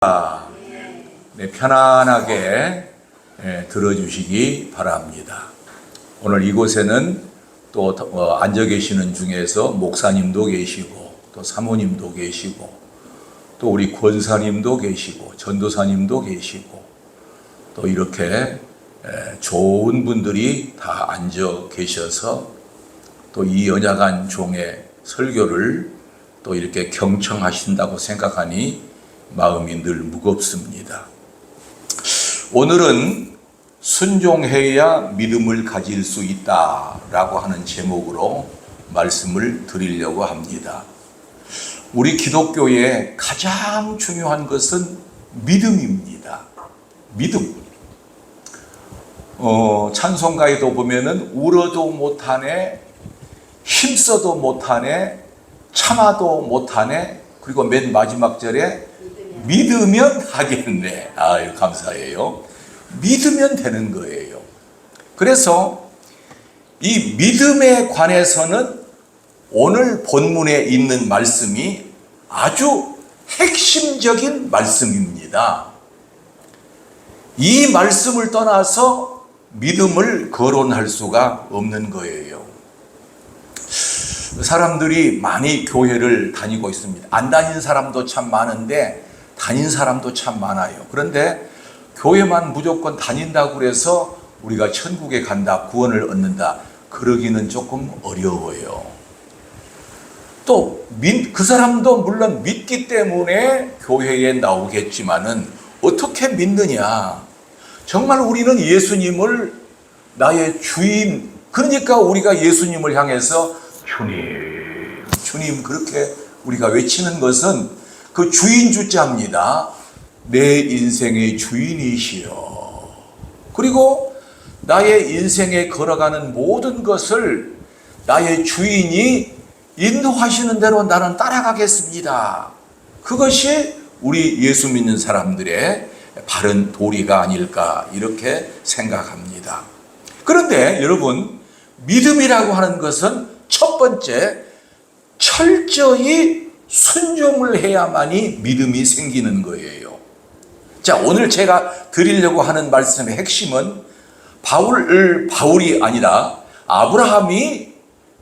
네, 편안하게 들어주시기 바랍니다. 오늘 이곳에는 또 앉아 계시는 중에서 목사님도 계시고 또 사모님도 계시고 또 우리 권사님도 계시고 전도사님도 계시고 또 이렇게 좋은 분들이 다 앉아 계셔서 또 이 연약한 종의 설교를 또 이렇게 경청하신다고 생각하니 마음이 늘 무겁습니다. 오늘은 순종해야 믿음을 가질 수 있다라고 하는 제목으로 말씀을 드리려고 합니다. 우리 기독교의 가장 중요한 것은 믿음입니다. 믿음. 찬송가에도 보면은 울어도 못하네, 힘써도 못하네, 참아도 못하네, 그리고 맨 마지막 절에 믿으면 하겠네. 아유, 감사해요. 믿으면 되는 거예요. 그래서 이 믿음에 관해서는 오늘 본문에 있는 말씀이 아주 핵심적인 말씀입니다. 이 말씀을 떠나서 믿음을 거론할 수가 없는 거예요. 사람들이 많이 교회를 다니고 있습니다. 안 다니는 사람도 참 많은데 다닌 사람도 참 많아요. 그런데 교회만 무조건 다닌다고 그래서 우리가 천국에 간다, 구원을 얻는다, 그러기는 조금 어려워요. 또 그 사람도 물론 믿기 때문에 교회에 나오겠지만은 어떻게 믿느냐? 정말 우리는 예수님을 나의 주인, 그러니까 우리가 예수님을 향해서 주님, 주님 그렇게 우리가 외치는 것은 그 주인 주자입니다. 내 인생의 주인이시여. 그리고 나의 인생에 걸어가는 모든 것을 나의 주인이 인도하시는 대로 나는 따라가겠습니다. 그것이 우리 예수 믿는 사람들의 바른 도리가 아닐까 이렇게 생각합니다. 그런데 여러분, 믿음이라고 하는 것은 첫 번째 철저히 순종을 해야만이 믿음이 생기는 거예요. 자, 오늘 제가 드리려고 하는 말씀의 핵심은 바울이 아니라 아브라함이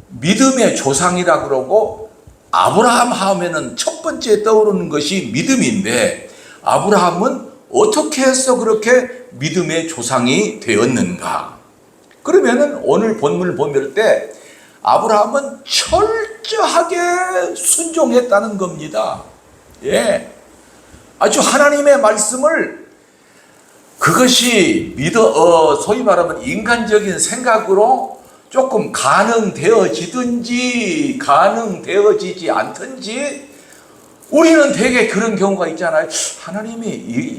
믿음의 조상이라 그러고, 아브라함 하면은 첫 번째 떠오르는 것이 믿음인데 아브라함은 어떻게 해서 그렇게 믿음의 조상이 되었는가? 그러면은 오늘 본문을 보면 때 아브라함은 철저하게 순종했다는 겁니다. 예. 아주 하나님의 말씀을 그것이 소위 말하면 인간적인 생각으로 조금 가능되어지든지 가능되어지지 않든지 우리는 되게 그런 경우가 있잖아요. 하나님이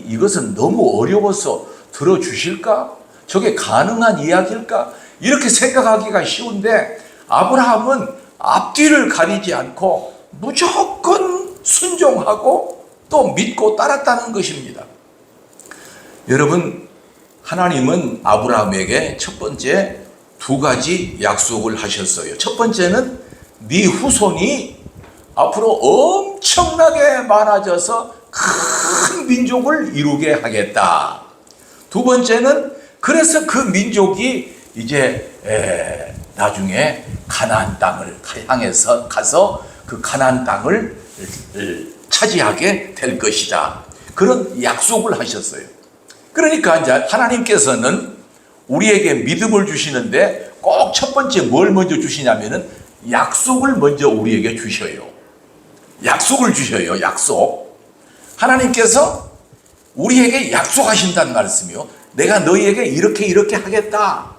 이것은 너무 어려워서 들어주실까? 저게 가능한 이야기일까? 이렇게 생각하기가 쉬운데 아브라함은 앞뒤를 가리지 않고 무조건 순종하고 또 믿고 따랐다는 것입니다. 여러분, 하나님은 아브라함에게 첫 번째 두 가지 약속을 하셨어요. 첫 번째는 네 후손이 앞으로 엄청나게 많아져서 큰 민족을 이루게 하겠다. 두 번째는 그래서 그 민족이 이제 나중에 가나안 땅을 향해서 가서 그 가나안 땅을 차지하게 될 것이다. 그런 약속을 하셨어요. 그러니까 이제 하나님께서는 우리에게 믿음을 주시는데 꼭 첫 번째 뭘 먼저 주시냐면은 약속을 먼저 우리에게 주셔요. 약속을 주셔요. 약속. 하나님께서 우리에게 약속하신다는 말씀이요. 내가 너희에게 이렇게 하겠다.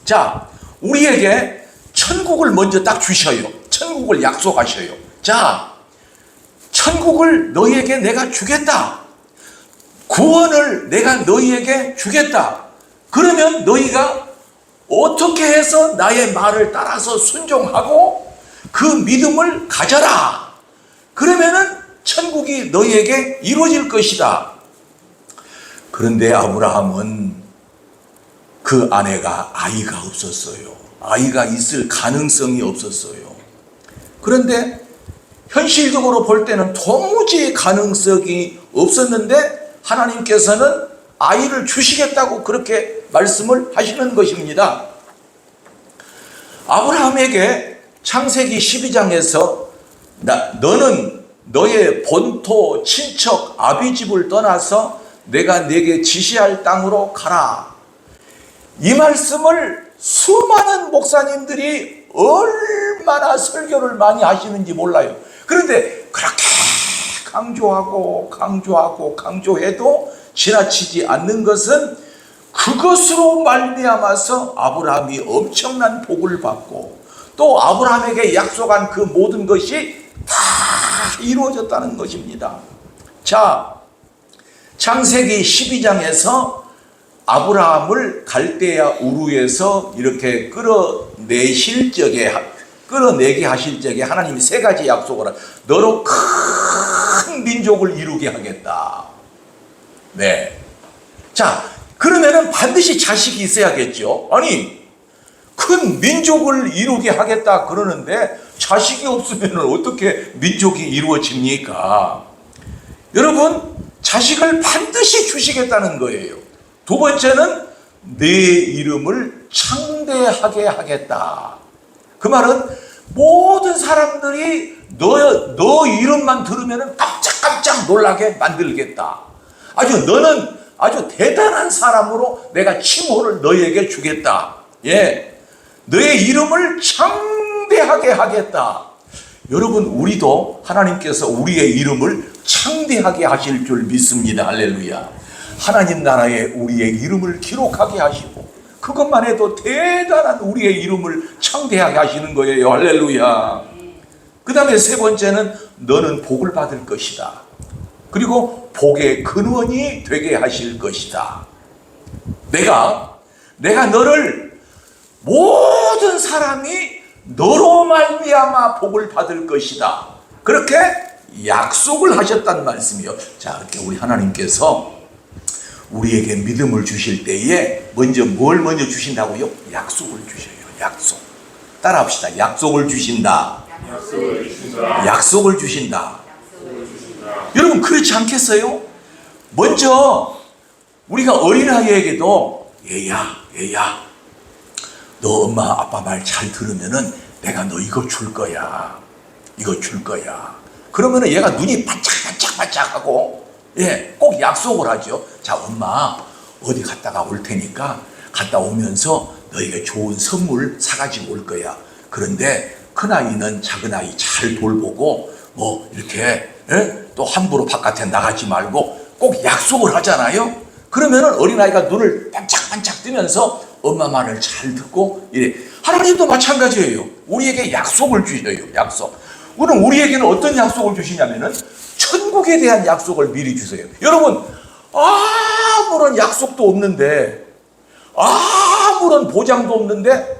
자, 우리에게 천국을 먼저 딱 주셔요. 천국을 약속하셔요. 자, 천국을 너희에게 내가 주겠다. 구원을 내가 너희에게 주겠다. 그러면 너희가 어떻게 해서 나의 말을 따라서 순종하고 그 믿음을 가져라. 그러면은 천국이 너희에게 이루어질 것이다. 그런데 아브라함은 그 아내가 아이가 없었어요. 아이가 있을 가능성이 없었어요. 그런데 현실적으로 볼 때는 도무지 가능성이 없었는데 하나님께서는 아이를 주시겠다고 그렇게 말씀을 하시는 것입니다. 아브라함에게 창세기 12장에서 너는 너의 본토, 친척, 아비집을 떠나서 내가 네게 지시할 땅으로 가라. 이 말씀을 수많은 목사님들이 얼마나 설교를 많이 하시는지 몰라요. 그런데 그렇게 강조해도 지나치지 않는 것은 그것으로 말미암아서 아브라함이 엄청난 복을 받고 또 아브라함에게 약속한 그 모든 것이 다 이루어졌다는 것입니다. 자, 창세기 12장에서 아브라함을 갈대아 우르에서 이렇게 끌어내게 하실 적에 하나님이 세 가지 약속을 하라. 너로 큰 민족을 이루게 하겠다. 네. 자, 그러면은 반드시 자식이 있어야겠죠. 아니, 큰 민족을 이루게 하겠다 그러는데 자식이 없으면 어떻게 민족이 이루어집니까? 여러분, 자식을 반드시 주시겠다는 거예요. 두 번째는 내 이름을 창대하게 하겠다. 그 말은 모든 사람들이 너 이름만 들으면 깜짝깜짝 놀라게 만들겠다. 너는 아주 대단한 사람으로 내가 칭호를 너에게 주겠다. 예, 너의 이름을 창대하게 하겠다. 여러분, 우리도 하나님께서 우리의 이름을 창대하게 하실 줄 믿습니다. 할렐루야. 하나님 나라에 우리의 이름을 기록하게 하시고 그것만 해도 대단한 우리의 이름을 창대하게 하시는 거예요. 할렐루야. 그 다음에 세 번째는 너는 복을 받을 것이다. 그리고 복의 근원이 되게 하실 것이다. 내가 너를 모든 사람이 너로 말미암아 복을 받을 것이다. 그렇게 약속을 하셨단 말씀이요. 자, 이렇게 우리 하나님께서 우리에게 믿음을 주실 때에 뭘 먼저 주신다고요? 약속을 주셔요. 약속. 따라합시다. 약속을 주신다. 약속을 주신다. 여러분, 그렇지 않겠어요? 먼저 우리가 어린아이에게도 얘야 너 엄마 아빠 말 잘 들으면은 내가 너 이거 줄 거야. 그러면은 얘가 눈이 반짝반짝하고 꼭 약속을 하죠. 자, 엄마 어디 갔다가 올 테니까 갔다 오면서 너에게 좋은 선물 사가지고 올 거야. 그런데 큰아이는 작은아이 잘 돌보고 이렇게 또 함부로 바깥에 나가지 말고 꼭 약속을 하잖아요. 그러면은 어린아이가 눈을 반짝반짝 뜨면서 엄마 말을 잘 듣고 이래. 하나님도 마찬가지예요. 우리에게 약속을 주셔요. 약속. 오늘 우리에게는 어떤 약속을 주시냐면은 천국에 대한 약속을 미리 주세요. 여러분, 아무런 약속도 없는데, 아무런 보장도 없는데,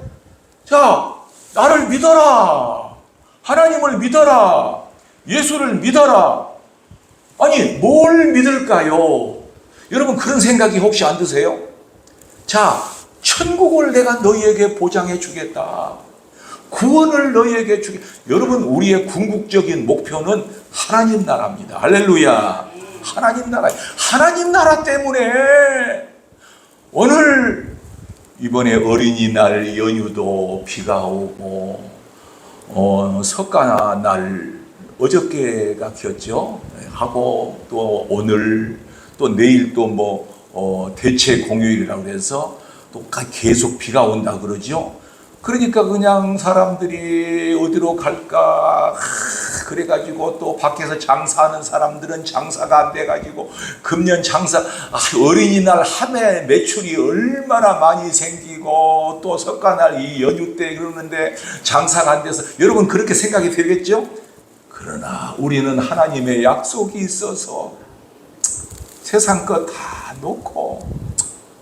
자, 나를 믿어라. 하나님을 믿어라. 예수를 믿어라. 아니, 뭘 믿을까요? 여러분, 그런 생각이 혹시 안 드세요? 자, 천국을 내가 너희에게 보장해 주겠다. 구원을 너희에게 주겠다. 여러분, 우리의 궁극적인 목표는 하나님 나라입니다. 할렐루야. 하나님 나라 때문에 오늘 이번에 어린이날 연휴도 비가 오고 석가날 어저께가 겼죠. 하고 또 오늘 또 내일 또 대체 공휴일이라고 해서 또 계속 비가 온다 그러죠. 그러니까 그냥 사람들이 어디로 갈까 그래가지고 또 밖에서 장사하는 사람들은 장사가 안 돼가지고 금년 장사 어린이날 한 해 매출이 얼마나 많이 생기고 또 석가날 이 연휴 때 그러는데 장사가 안 돼서 여러분 그렇게 생각이 되겠죠? 그러나 우리는 하나님의 약속이 있어서 세상 것 다 놓고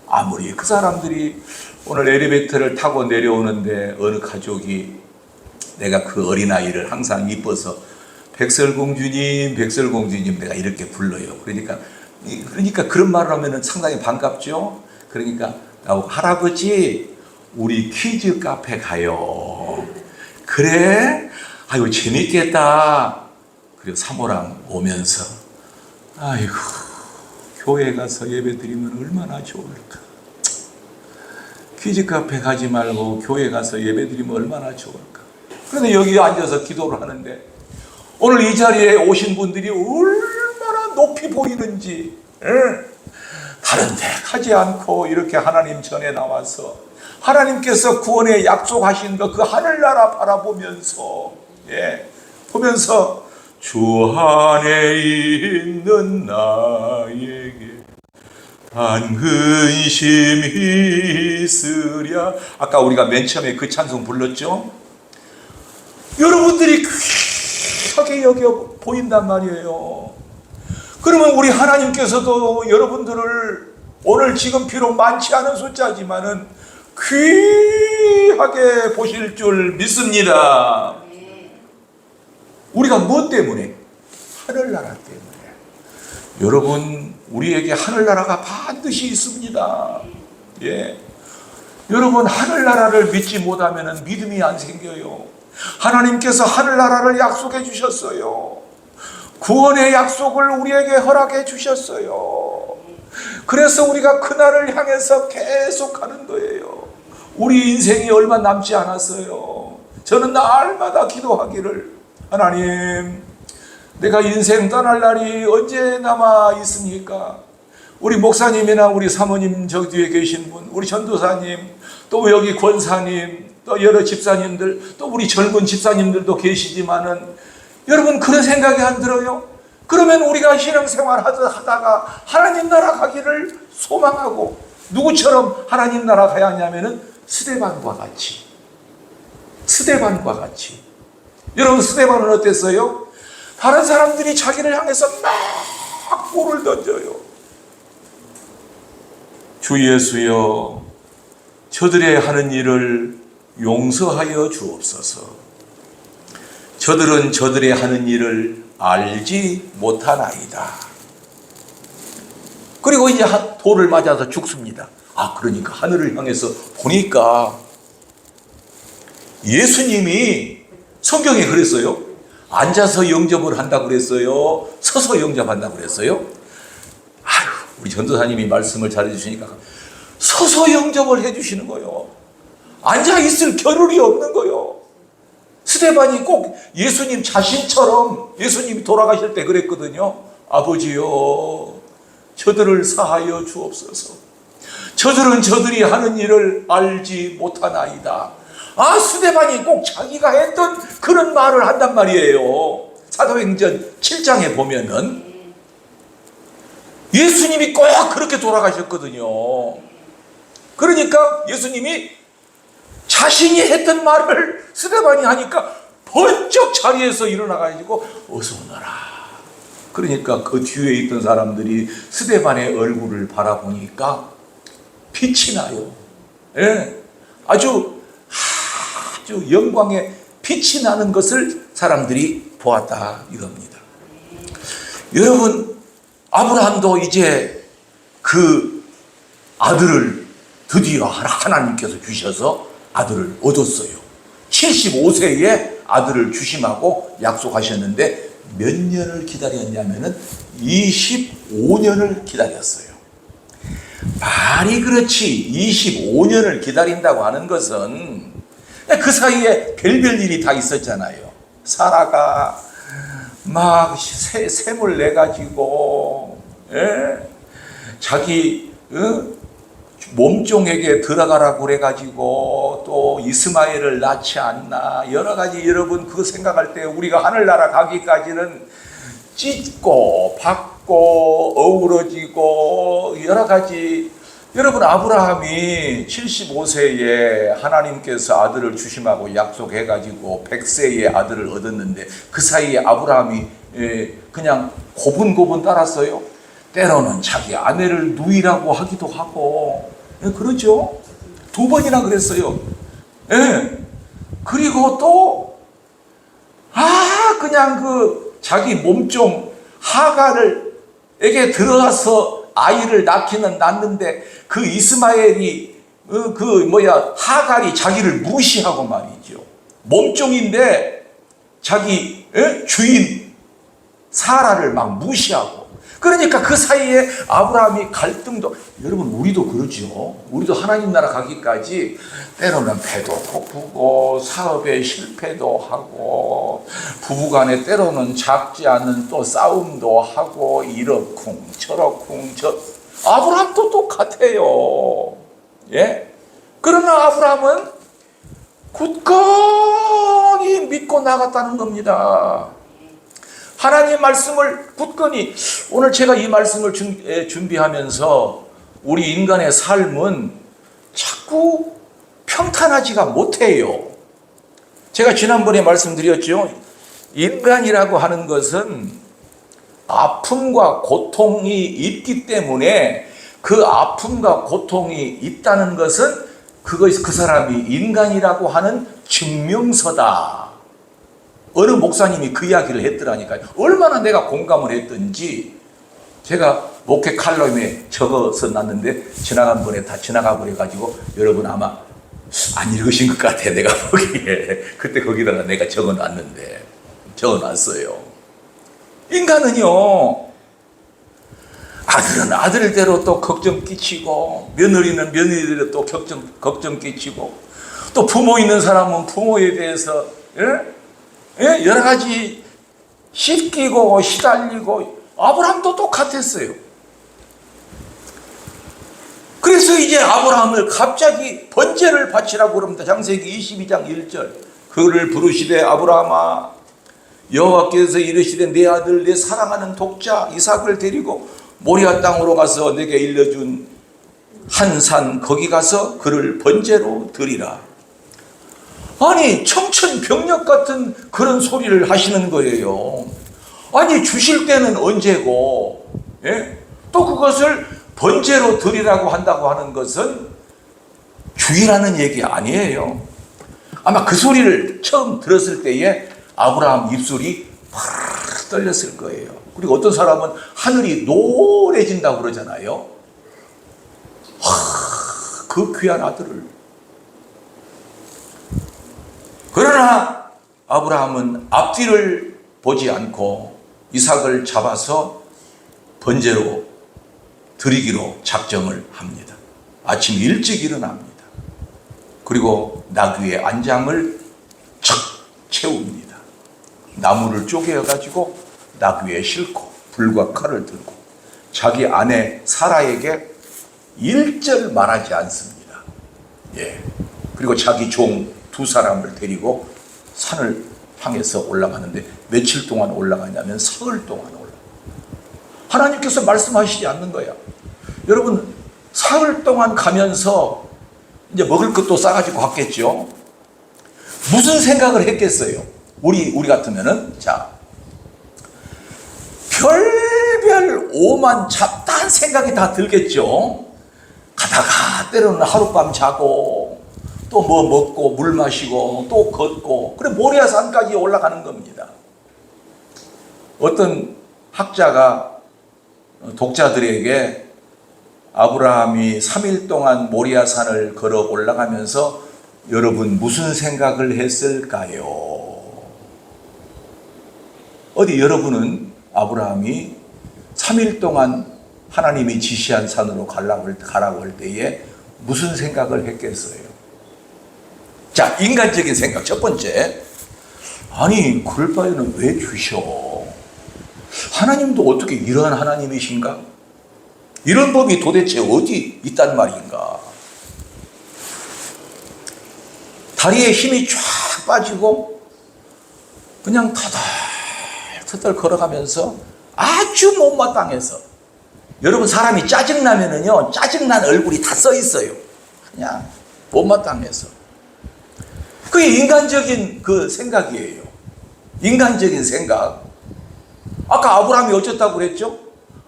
아무리 그 사람들이 오늘 엘리베이터를 타고 내려오는데 어느 가족이 내가 그 어린아이를 항상 이뻐서 백설공주님 내가 이렇게 불러요. 그러니까 그런 말을 하면 상당히 반갑죠. 그러니까 나보고 할아버지 우리 퀴즈 카페 가요. 그래? 아유 재밌겠다. 그리고 사모랑 오면서 아이고, 교회 가서 예배 드리면 얼마나 좋을까. 퀴즈 카페 가지 말고 교회 가서 예배 드리면 얼마나 좋을까. 그런데 여기 앉아서 기도를 하는데 오늘 이 자리에 오신 분들이 얼마나 높이 보이는지, 다른 데 가지 않고 이렇게 하나님 전에 나와서 하나님께서 구원의 약속하신 그 하늘나라 바라보면서, 보면서 주 안에 있는 나에게 단 근심이 있으랴. 아까 우리가 맨 처음에 그 찬송 불렀죠? 여러분들이 귀하게 여겨 보인단 말이에요. 그러면 우리 하나님께서도 여러분들을 오늘 지금 비록 많지 않은 숫자지만은 귀하게 보실 줄 믿습니다. 우리가 무엇 때문에? 하늘나라 때문에. 여러분, 우리에게 하늘나라가 반드시 있습니다. 여러분, 하늘나라를 믿지 못하면 믿음이 안 생겨요. 하나님께서 하늘나라를 약속해 주셨어요. 구원의 약속을 우리에게 허락해 주셨어요. 그래서 우리가 그날을 향해서 계속 가는 거예요. 우리 인생이 얼마 남지 않았어요. 저는 날마다 기도하기를, 하나님, 내가 인생 떠날 날이 언제 남아 있습니까? 우리 목사님이나 우리 사모님 저 뒤에 계신 분, 우리 전도사님, 또 여기 권사님, 또 여러 집사님들, 또 우리 젊은 집사님들도 계시지만은 여러분 그런 생각이 안 들어요? 그러면 우리가 신앙생활 하다가 하나님 나라 가기를 소망하고, 누구처럼 하나님 나라 가야 하냐면은 스데반과 같이. 여러분, 스데반은 어땠어요? 다른 사람들이 자기를 향해서 막 돌을 던져요. 주 예수여, 저들의 하는 일을 용서하여 주옵소서. 저들은 저들의 하는 일을 알지 못하나이다. 그리고 이제 돌을 맞아서 죽습니다. 그러니까 하늘을 향해서 보니까 예수님이 성경에 그랬어요. 앉아서 영접을 한다고 그랬어요? 서서 영접한다고 그랬어요? 우리 전도사님이 말씀을 잘해주시니까 서서 영접을 해주시는 거예요. 앉아있을 겨를이 없는 거예요. 스데반이 꼭 예수님 자신처럼, 예수님이 돌아가실 때 그랬거든요. 아버지요, 저들을 사하여 주옵소서. 저들은 저들이 하는 일을 알지 못하나이다. 스데반이 꼭 자기가 했던 그런 말을 한단 말이에요. 사도행전 7장에 보면은 예수님이 꼭 그렇게 돌아가셨거든요. 그러니까 예수님이 자신이 했던 말을 스데반이 하니까 번쩍 자리에서 일어나가지고 어서 오너라. 그러니까 그 뒤에 있던 사람들이 스데반의 얼굴을 바라보니까 빛이 나요. 아주 영광의 빛이 나는 것을 사람들이 보았다 이겁니다. 여러분, 아브라함도 이제 그 아들을 드디어 하나님께서 주셔서 아들을 얻었어요. 75세에 아들을 주심하고 약속하셨는데 몇 년을 기다렸냐면은 25년을 기다렸어요. 말이 그렇지 25년을 기다린다고 하는 것은 그 사이에 별별 일이 다 있었잖아요. 사라가 막 샘을 내가지고 자기 몸종에게 들어가라고 그래가지고 또 이스마엘을 낳지 않나, 여러 가지. 여러분 그거 생각할 때 우리가 하늘나라 가기까지는 찢고 받고 어우러지고 여러 가지. 여러분, 아브라함이 75세에 하나님께서 아들을 주심하고 약속해가지고 100세에 아들을 얻었는데 그 사이에 아브라함이 그냥 고분고분 따랐어요. 때로는 자기 아내를 누이라고 하기도 하고, 그러죠. 2번이나 그랬어요. 그리고 또 그냥 그 자기 몸종 하갈에게 들어가서 아이를 낳는데 그 이스마엘이 하갈이 자기를 무시하고 말이죠. 몸종인데 자기 주인 사라를 막 무시하고, 그러니까 그 사이에 아브라함이 갈등도, 여러분 우리도 그러죠. 우리도 하나님 나라 가기까지 때로는 배도 고프고 사업에 실패도 하고 부부간에 때로는 작지 않은 또 싸움도 하고 이러쿵 저러쿵 아브라함도 똑같아요. 예? 그러나 아브라함은 굳건히 믿고 나갔다는 겁니다. 하나님의 말씀을 굳건히, 오늘 제가 이 말씀을 준비하면서 우리 인간의 삶은 자꾸 평탄하지가 못해요. 제가 지난번에 말씀드렸죠. 인간이라고 하는 것은 아픔과 고통이 있기 때문에 그 아픔과 고통이 있다는 것은 그 사람이 인간이라고 하는 증명서다. 어느 목사님이 그 이야기를 했더라니까요. 얼마나 내가 공감을 했던지 제가 목회 칼럼에 적어서 놨는데 지나간 번에 다 지나가 버려가지고 여러분 아마 안 읽으신 것 같아. 내가 보기에 그때 거기다가 내가 적어놨는데 적어놨어요. 인간은요, 아들은 아들대로 또 걱정 끼치고 며느리는 며느리대로 또 걱정 끼치고 또 부모 있는 사람은 부모에 대해서 여러 가지 씻기고 시달리고, 아브라함도 똑같았어요. 그래서 이제 아브라함을 갑자기 번제를 바치라고 그럽니다. 창세기 22장 1절. 그를 부르시되 아브라함아, 여호와께서 이르시되 내 아들 내 사랑하는 독자 이삭을 데리고 모리아 땅으로 가서 내게 일러준 한 산 거기 가서 그를 번제로 드리라. 아니 청천벽력 같은 그런 소리를 하시는 거예요. 아니 주실 때는 언제고, 또 그것을 번제로 드리라고 한다고 하는 것은 주의라는 얘기 아니에요. 아마 그 소리를 처음 들었을 때에 아브라함 입술이 팍 떨렸을 거예요. 그리고 어떤 사람은 하늘이 노래진다고 그러잖아요. 그 귀한 아들을. 그러나 아브라함은 앞뒤를 보지 않고 이삭을 잡아서 번제로 드리기로 작정을 합니다. 아침 일찍 일어납니다. 그리고 나귀의 안장을 척 채웁니다. 나무를 쪼개어가지고 나귀에 싣고 불과 칼을 들고 자기 아내 사라에게 일절 말하지 않습니다. 그리고 자기 종 두 사람을 데리고 산을 향해서 올라가는데 며칠 동안 올라가냐면 사흘 동안 올라가. 하나님께서 말씀하시지 않는 거야. 여러분 사흘 동안 가면서 이제 먹을 것도 싸가지고 갔겠죠. 무슨 생각을 했겠어요? 우리 같으면은 별별 오만 잡다한 생각이 다 들겠죠. 가다가 때로는 하룻밤 자고 또 뭐 먹고 물 마시고 또 걷고, 그래 모리아산까지 올라가는 겁니다. 어떤 학자가 독자들에게 아브라함이 3일 동안 모리아산을 걸어 올라가면서 여러분 무슨 생각을 했을까요? 어디 여러분은 아브라함이 3일 동안 하나님이 지시한 산으로 가라고 할 때에 무슨 생각을 했겠어요? 자, 인간적인 생각 첫 번째. 아니 그럴 바에는 왜 주셔? 하나님도 어떻게 이러한 하나님이신가? 이런 법이 도대체 어디 있단 말인가? 다리에 힘이 쫙 빠지고 그냥 터덜터덜 걸어가면서 아주 못마땅해서, 여러분 사람이 짜증나면은요 짜증난 얼굴이 다 써 있어요. 그냥 못마땅해서. 그게 인간적인 그 생각이에요. 인간적인 생각. 아까 아브라함이 어쩌다고 그랬죠?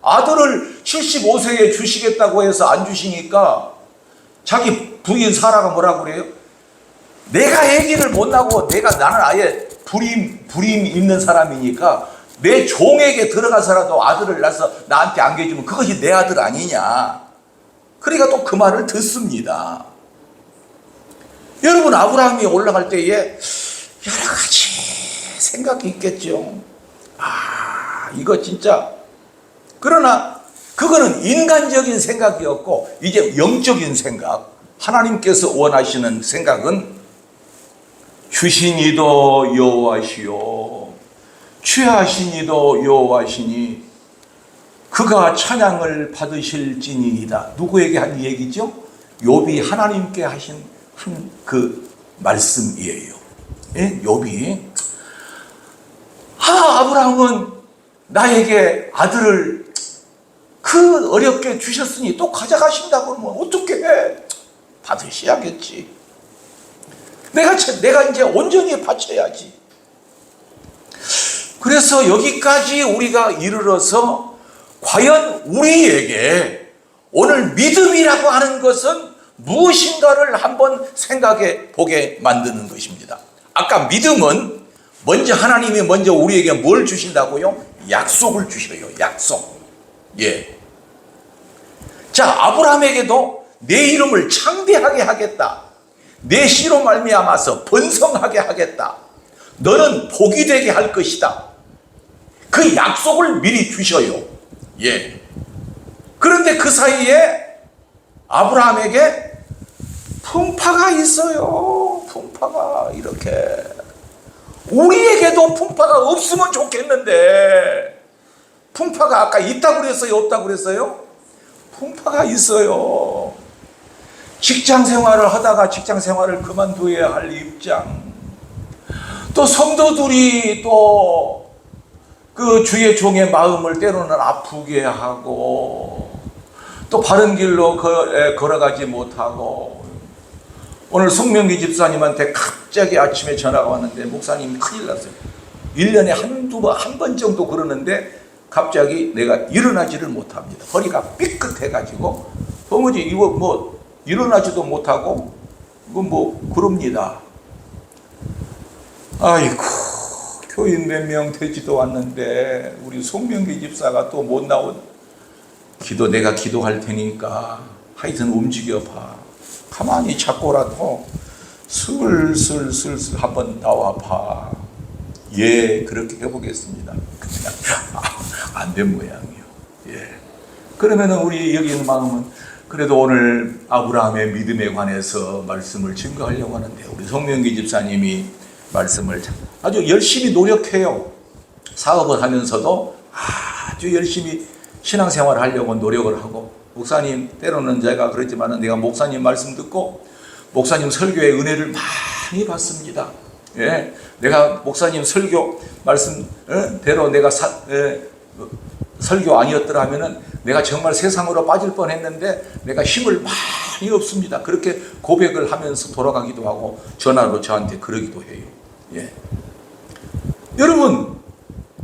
아들을 75세에 주시겠다고 해서 안 주시니까 자기 부인 사라가 뭐라고 그래요? 내가 아기를 못 낳고 나는 아예 불임 있는 사람이니까 내 종에게 들어가서라도 아들을 낳아서 나한테 안겨주면 그것이 내 아들 아니냐. 그러니까 또 그 말을 듣습니다. 여러분 아브라함이 올라갈 때에 여러 가지 생각이 있겠죠. 이거 진짜 그러나 그거는 인간적인 생각이었고 이제 영적인 생각, 하나님께서 원하시는 생각은 주신이도 여호와시요 취하신이도 여호와시니 그가 찬양을 받으실지니이다. 누구에게 한 얘기죠? 욥이 하나님께 하신 한 그 말씀이에요. 예? 욥이 아브라함은 나에게 아들을 그 어렵게 주셨으니 또 가져가신다고 하면 어떻게 해? 받으셔야겠지. 내가 이제 온전히 바쳐야지. 그래서 여기까지 우리가 이르러서 과연 우리에게 오늘 믿음이라고 하는 것은 무엇인가를 한번 생각해 보게 만드는 것입니다. 아까 믿음은 먼저 하나님이 먼저 우리에게 뭘 주신다고요? 약속을 주셔요. 약속. 예. 자, 아브라함에게도 내 이름을 창대하게 하겠다. 내 씨로 말미암아서 번성하게 하겠다. 너는 복이 되게 할 것이다. 그 약속을 미리 주셔요. 예. 그런데 그 사이에 아브라함에게 풍파가 있어요. 풍파가 이렇게. 우리에게도 풍파가 없으면 좋겠는데 풍파가 아까 있다고 그랬어요? 없다고 그랬어요? 풍파가 있어요. 직장 생활을 하다가 직장 생활을 그만둬야 할 입장. 또 성도들이 또 그 주의 종의 마음을 때로는 아프게 하고 또 바른 길로 걸어가지 못하고. 오늘 송명기 집사님한테 갑자기 아침에 전화가 왔는데 목사님 큰일 났어요. 1년에 한 번 정도 그러는데 갑자기 내가 일어나지를 못합니다. 허리가 삐끗해가지고 도무지 이거 뭐 일어나지도 못하고 이거 뭐 그럽니다. 아이고, 교인 몇 명 되지도 않는데 우리 송명기 집사가 또 못 나온. 내가 기도할 테니까 하여튼 움직여봐. 가만히 잡고라도 슬슬 한번 나와봐. 예, 그렇게 해보겠습니다. 안 된 모양이요. 예. 그러면은 우리 여기 있는 마음은 그래도 오늘 아브라함의 믿음에 관해서 말씀을 증거하려고 하는데 우리 송명기 집사님이 말씀을 아주 열심히 노력해요. 사업을 하면서도 아주 열심히 신앙생활을 하려고 노력을 하고, 목사님 때로는 제가 그랬지만 내가 목사님 말씀 듣고 목사님 설교의 은혜를 많이 받습니다. 예, 내가 목사님 설교 말씀대로 내가 설교 아니었더라 하면은 내가 정말 세상으로 빠질 뻔했는데 내가 힘을 많이 얻습니다. 그렇게 고백을 하면서 돌아가기도 하고 전화로 저한테 그러기도 해요. 예. 여러분,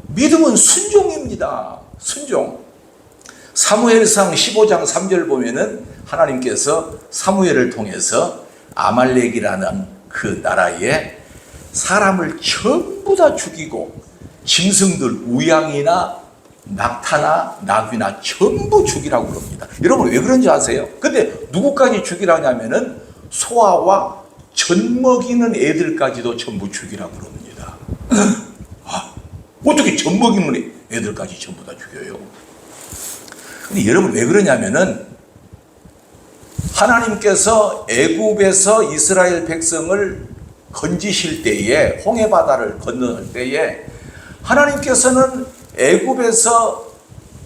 믿음은 순종입니다. 순종. 사무엘상 15장 3절 보면은 하나님께서 사무엘을 통해서 아말렉이라는 그 나라에 사람을 전부 다 죽이고 짐승들 우양이나 낙타나 나귀나 전부 죽이라고 그럽니다. 여러분 왜 그런지 아세요? 근데 누구까지 죽이라냐면은 소아와 젖 먹이는 애들까지도 전부 죽이라고 그럽니다. 어떻게 젖 먹이는 애들까지 전부 다 죽여요? 근데 여러분 왜 그러냐면은 하나님께서 애굽에서 이스라엘 백성을 건지실 때에, 홍해바다를 건너갈 때에 하나님께서는 애굽에서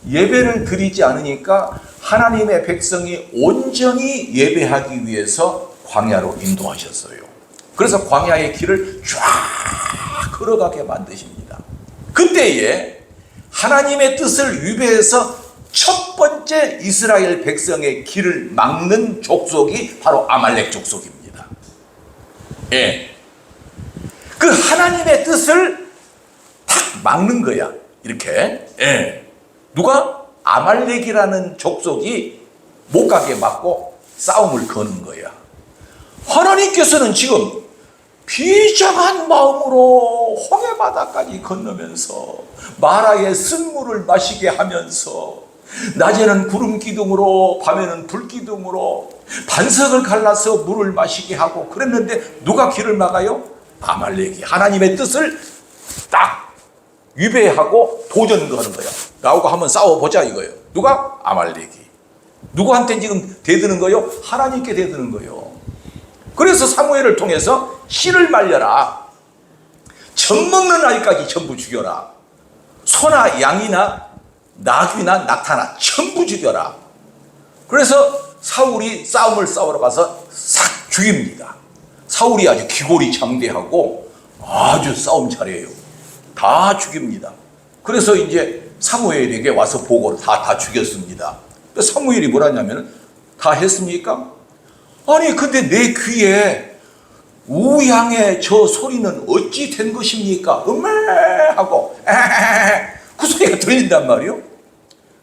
예배를 드리지 않으니까 하나님의 백성이 온전히 예배하기 위해서 광야로 인도하셨어요. 그래서 광야의 길을 쫙 걸어가게 만드십니다. 그때에 하나님의 뜻을 위배해서 첫 번째 이스라엘 백성의 길을 막는 족속이 바로 아말렉 족속입니다. 예. 그 하나님의 뜻을 탁 막는 거야. 이렇게. 예. 누가? 아말렉이라는 족속이 못 가게 막고 싸움을 거는 거야. 하나님께서는 지금 비장한 마음으로 홍해바다까지 건너면서 마라의 쓴물을 마시게 하면서 낮에는 구름 기둥으로 밤에는 불 기둥으로 반석을 갈라서 물을 마시게 하고 그랬는데 누가 길을 막아요? 아말렉이. 하나님의 뜻을 딱 위배하고 도전 거는 거야. 나하고 한번 싸워보자 이거예요. 누가? 아말렉이. 누구한테 지금 대드는 거요? 하나님께 대드는 거요. 그래서 사무엘을 통해서 씨를 말려라. 젖 먹는 아이까지 전부 죽여라. 소나 양이나 나귀나 낙타나 전부 죽여라. 그래서 사울이 싸움을 싸우러 가서 싹 죽입니다. 사울이 아주 기골이 장대하고 아주 싸움 잘해요. 다 죽입니다. 그래서 이제 사무엘에게 와서 보고를 다 죽였습니다. 사무엘이 뭐라냐면 다 했습니까? 아니 근데 내 귀에 우양의 저 소리는 어찌 된 것입니까? 음메 하고 그 소리가 들린단 말이요.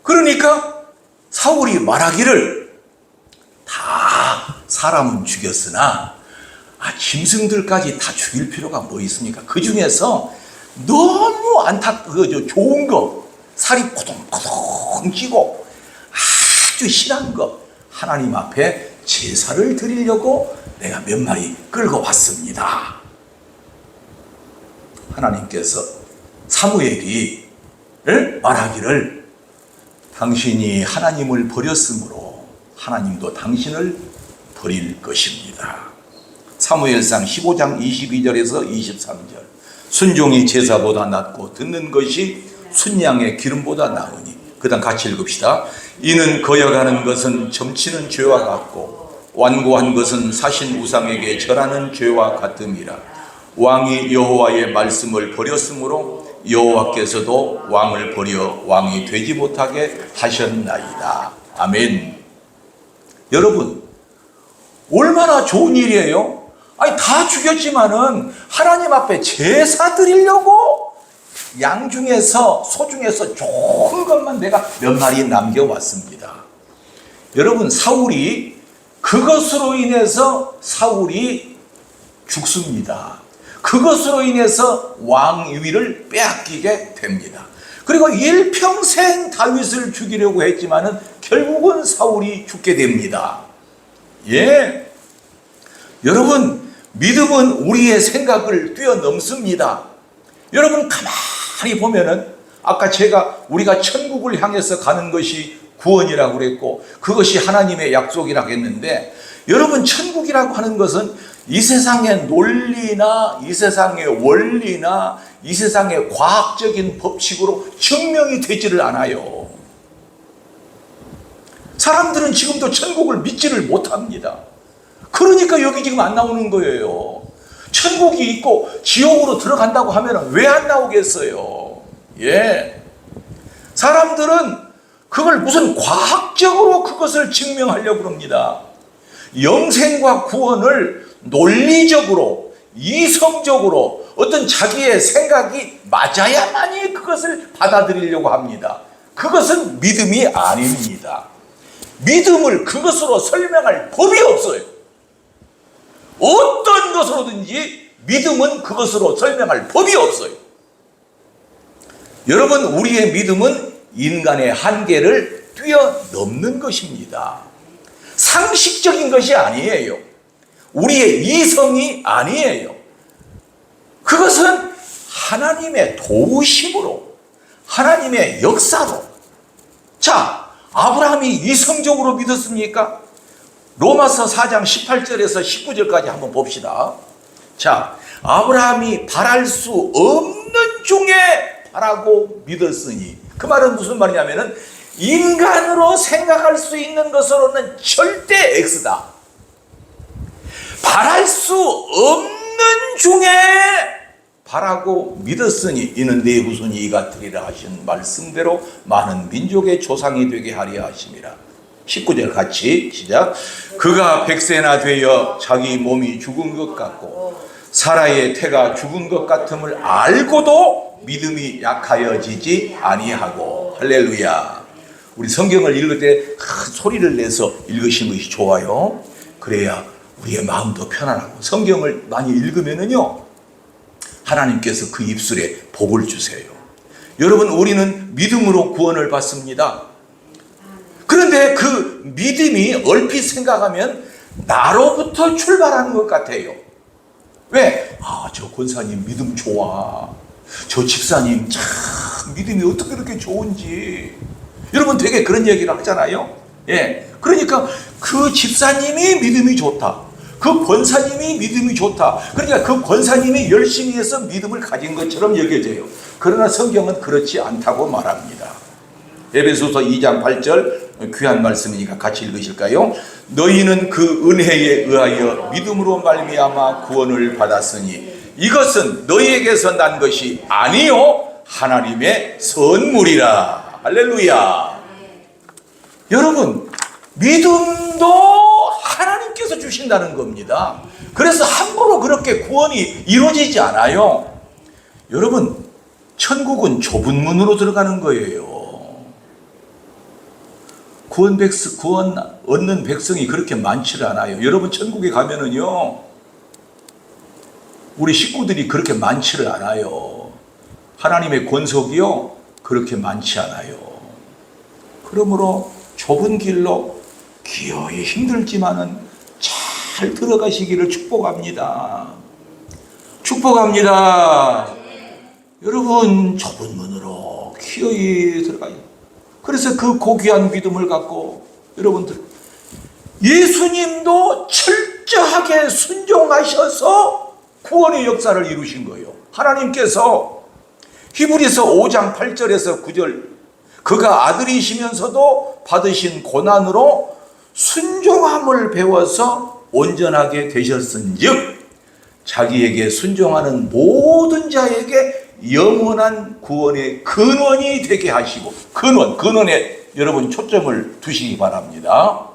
그러니까 사울이 말하기를 다 사람은 죽였으나 짐승들까지 다 죽일 필요가 뭐 있습니까? 그 중에서 너무 좋은 거, 살이 포동포동 찌고 아주 실한 거 하나님 앞에 제사를 드리려고 내가 몇 마리 끌고 왔습니다. 하나님께서 사무엘이 말하기를 당신이 하나님을 버렸으므로 하나님도 당신을 버릴 것입니다. 사무엘상 15장 22절에서 23절. 순종이 제사보다 낫고 듣는 것이 순양의 기름보다 나으니. 그 다음 같이 읽읍시다. 이는 거역하는 것은 점치는 죄와 같고 완고한 것은 사신 우상에게 절하는 죄와 같음이라. 왕이 여호와의 말씀을 버렸으므로 여호와께서도 왕을 버려 왕이 되지 못하게 하셨나이다. 아멘. 여러분, 얼마나 좋은 일이에요? 아니 다 죽였지만은 하나님 앞에 제사 드리려고 양 중에서 소 중에서 좋은 것만 내가 몇 마리 남겨왔습니다. 여러분, 사울이 그것으로 인해서 사울이 죽습니다. 그것으로 인해서 왕위를 빼앗기게 됩니다. 그리고 일평생 다윗을 죽이려고 했지만은 결국은 사울이 죽게 됩니다. 예, 여러분, 믿음은 우리의 생각을 뛰어넘습니다. 여러분 가만히 보면은 아까 우리가 천국을 향해서 가는 것이 구원이라고 그랬고 그것이 하나님의 약속이라고 했는데, 여러분 천국이라고 하는 것은 이 세상의 논리나 이 세상의 원리나 이 세상의 과학적인 법칙으로 증명이 되지를 않아요. 사람들은 지금도 천국을 믿지를 못합니다. 그러니까 여기 지금 안 나오는 거예요. 천국이 있고 지옥으로 들어간다고 하면 왜 안 나오겠어요? 예. 사람들은 그걸 무슨 과학적으로 그것을 증명하려고 합니다. 영생과 구원을 논리적으로, 이성적으로 어떤 자기의 생각이 맞아야만이 그것을 받아들이려고 합니다. 그것은 믿음이 아닙니다. 믿음을 그것으로 설명할 법이 없어요. 어떤 것으로든지 믿음은 그것으로 설명할 법이 없어요. 여러분, 우리의 믿음은 인간의 한계를 뛰어넘는 것입니다. 상식적인 것이 아니에요. 우리의 이성이 아니에요. 그것은 하나님의 도우심으로, 하나님의 역사로. 자, 아브라함이 이성적으로 믿었습니까? 로마서 4장 18절에서 19절까지 한번 봅시다. 자, 아브라함이 바랄 수 없는 중에 바라고 믿었으니, 그 말은 무슨 말이냐면은 인간으로 생각할 수 있는 것으로는 절대 X다. 바랄 수 없는 중에 바라고 믿었으니 이는 내 후손이 이 같으리라 하신 말씀대로 많은 민족의 조상이 되게 하리라 하심이라. 19절 같이 시작. 그가 100세나 되어 자기 몸이 죽은 것 같고 사라의 태가 죽은 것 같음을 알고도 믿음이 약하여지지 아니하고. 할렐루야. 우리 성경을 읽을 때 큰 소리를 내서 읽으시는 것이 좋아요. 그래야 우리의 마음도 편안하고. 성경을 많이 읽으면은요, 하나님께서 그 입술에 복을 주세요. 여러분, 우리는 믿음으로 구원을 받습니다. 그런데 그 믿음이 얼핏 생각하면 나로부터 출발하는 것 같아요. 왜? 저 권사님 믿음 좋아. 저 집사님 참 믿음이 어떻게 그렇게 좋은지. 여러분 되게 그런 얘기를 하잖아요. 예, 그러니까 그 집사님이 믿음이 좋다, 그 권사님이 믿음이 좋다, 그러니까 그 권사님이 열심히 해서 믿음을 가진 것처럼 여겨져요. 그러나 성경은 그렇지 않다고 말합니다. 에베소서 2장 8절 귀한 말씀이니까 같이 읽으실까요? 너희는 그 은혜에 의하여 믿음으로 말미암아 구원을 받았으니 이것은 너희에게서 난 것이 아니요 하나님의 선물이라. 할렐루야. 여러분, 믿음도 하나님께서 주신다는 겁니다. 그래서 함부로 그렇게 구원이 이루어지지 않아요. 여러분, 천국은 좁은 문으로 들어가는 거예요. 구원 얻는 백성이 그렇게 많지를 않아요. 여러분, 천국에 가면은요, 우리 식구들이 그렇게 많지를 않아요. 하나님의 권속이요, 그렇게 많지 않아요. 그러므로 좁은 길로 기어이 힘들지만은 잘 들어가시기를 축복합니다. 축복합니다. 여러분, 좁은 문으로 기어이 들어가요. 그래서 그 고귀한 믿음을 갖고 여러분들, 예수님도 철저하게 순종하셔서 구원의 역사를 이루신 거예요. 하나님께서 히브리서 5장 8절에서 9절, 그가 아들이시면서도 받으신 고난으로 순종함을 배워서 온전하게 되셨은즉 자기에게 순종하는 모든 자에게 영원한 구원의 근원이 되게 하시고, 근원에 여러분 초점을 두시기 바랍니다.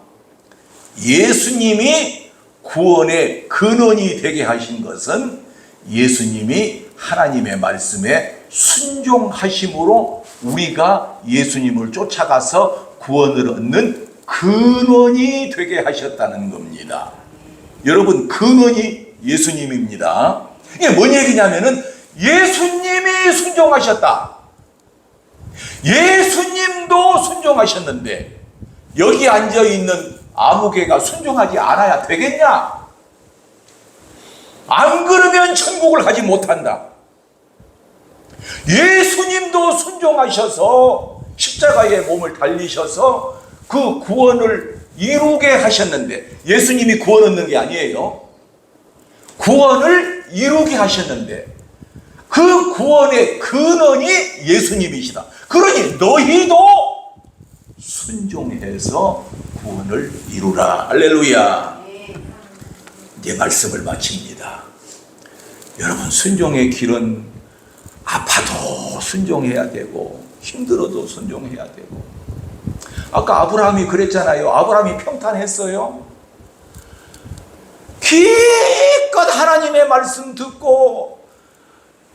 예수님이 구원의 근원이 되게 하신 것은 예수님이 하나님의 말씀에 순종하심으로 우리가 예수님을 쫓아가서 구원을 얻는 근원이 되게 하셨다는 겁니다. 여러분, 근원이 예수님입니다. 이게 뭔 얘기냐면은 예수님이 순종하셨다. 예수님도 순종하셨는데 여기 앉아있는 아무개가 순종하지 않아야 되겠냐? 안 그러면 천국을 가지 못한다. 예수님도 순종하셔서 십자가에 몸을 달리셔서 그 구원을 이루게 하셨는데, 예수님이 구원 얻는 게 아니에요. 구원을 이루게 하셨는데 그 구원의 근원이 예수님이시다. 그러니 너희도 순종해서 구원을 이루라. 할렐루야. 이제 말씀을 마칩니다. 여러분, 순종의 길은 아파도 순종해야 되고 힘들어도 순종해야 되고, 아까 아브라함이 그랬잖아요. 아브라함이 평탄했어요. 기껏 하나님의 말씀 듣고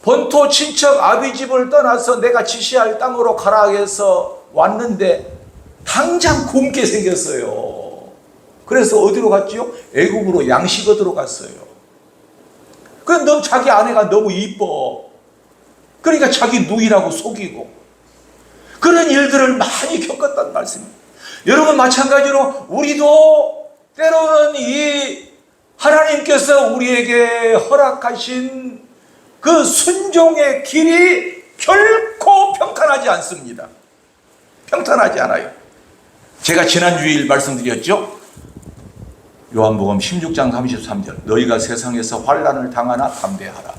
본토 친척 아비집을 떠나서 내가 지시할 땅으로 가라 해서 왔는데 당장 굶게 생겼어요. 그래서 어디로 갔지요? 애국으로 양식 얻으러 갔어요. 그런데 자기 아내가 너무 이뻐. 그러니까 자기 누이라고 속이고, 그런 일들을 많이 겪었다는 말씀입니다. 여러분, 마찬가지로 우리도 때로는 이 하나님께서 우리에게 허락하신 그 순종의 길이 결코 평탄하지 않습니다. 평탄하지 않아요. 제가 지난 주일 말씀드렸죠. 요한복음 16장 33절, 너희가 세상에서 환난을 당하나 담대하라.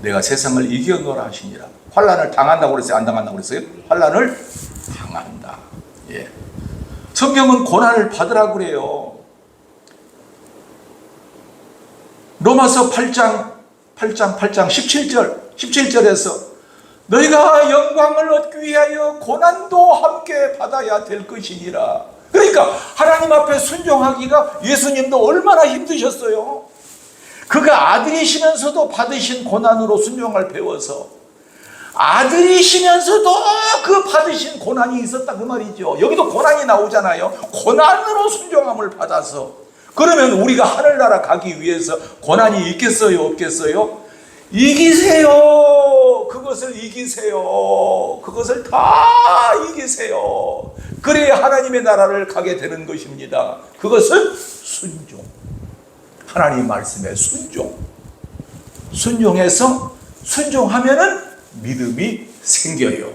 내가 세상을 이겨노라 하시니라. 환난을 당한다고 그랬어요? 안 당한다고 그랬어요? 환난을 당한다. 예. 성경은 고난을 받으라고 그래요. 로마서 8장 17절에서 너희가 영광을 얻기 위하여 고난도 함께 받아야 될 것이니라. 그러니까 하나님 앞에 순종하기가 예수님도 얼마나 힘드셨어요. 그가 아들이시면서도 받으신 고난으로 순종을 배워서, 아들이시면서도 그 받으신 고난이 있었다 그 말이죠. 여기도 고난이 나오잖아요. 고난으로 순종함을 받아서. 그러면 우리가 하늘나라 가기 위해서 고난이 있겠어요, 없겠어요? 이기세요. 그것을 이기세요. 그것을 다 이기세요. 그래야 하나님의 나라를 가게 되는 것입니다. 그것은 순종. 하나님 말씀에 순종. 순종해서 순종하면은 믿음이 생겨요.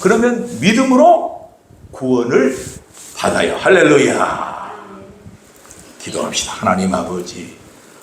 그러면 믿음으로 구원을 받아요. 할렐루야. 기도합시다. 하나님 아버지,